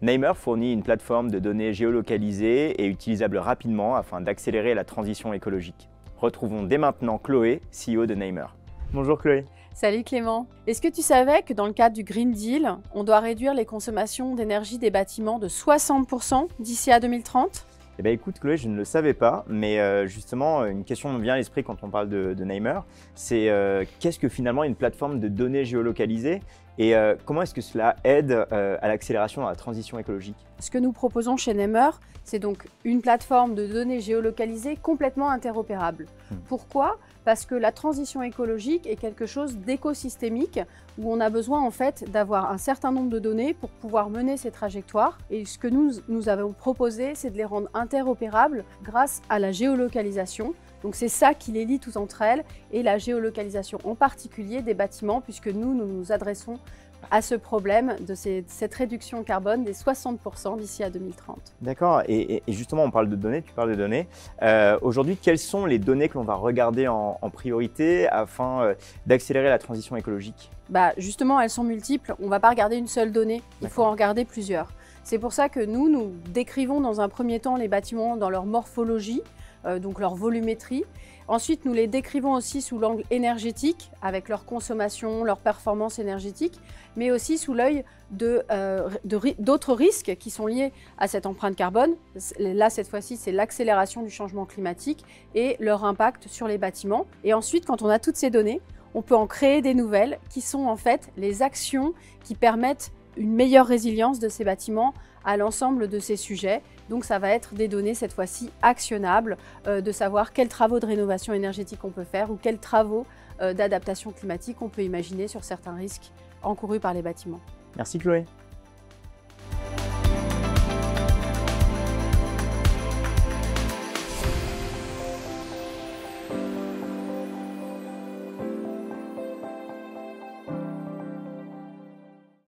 Namer fournit une plateforme de données géolocalisées et utilisable rapidement afin d'accélérer la transition écologique. Retrouvons dès maintenant Chloé, CEO de Namer. Bonjour Chloé. Salut Clément. Est-ce que tu savais que dans le cadre du Green Deal, on doit réduire les consommations d'énergie des bâtiments de 60% d'ici à 2030 ? Eh bien écoute Chloé, je ne le savais pas, mais justement une question me vient à l'esprit quand on parle de Namer, c'est qu'est-ce que finalement une plateforme de données géolocalisées et comment est-ce que cela aide à l'accélération dans la transition écologique? Ce que nous proposons chez Namer, c'est donc une plateforme de données géolocalisées complètement interopérable. Pourquoi ? Parce que la transition écologique est quelque chose d'écosystémique où on a besoin en fait d'avoir un certain nombre de données pour pouvoir mener ces trajectoires. Et ce que nous avons proposé, c'est de les rendre interopérables grâce à la géolocalisation. Donc c'est ça qui les lie toutes entre elles et la géolocalisation en particulier des bâtiments puisque nous nous adressons à ce problème de cette réduction carbone des 60% d'ici à 2030. D'accord, et justement on parle de données, tu parles de données. Aujourd'hui, quelles sont les données que l'on va regarder en priorité afin d'accélérer la transition écologique? Justement, elles sont multiples, on ne va pas regarder une seule donnée, il faut en regarder plusieurs. C'est pour ça que nous décrivons dans un premier temps les bâtiments dans leur morphologie, donc leur volumétrie. Ensuite, nous les décrivons aussi sous l'angle énergétique, avec leur consommation, leur performance énergétique, mais aussi sous l'œil d'autres risques qui sont liés à cette empreinte carbone. Là, cette fois-ci, c'est l'accélération du changement climatique et leur impact sur les bâtiments. Et ensuite, quand on a toutes ces données, on peut en créer des nouvelles qui sont en fait les actions qui permettent une meilleure résilience de ces bâtiments à l'ensemble de ces sujets. Donc ça va être des données cette fois-ci actionnables, de savoir quels travaux de rénovation énergétique on peut faire ou quels travaux d'adaptation climatique on peut imaginer sur certains risques encourus par les bâtiments. Merci Chloé.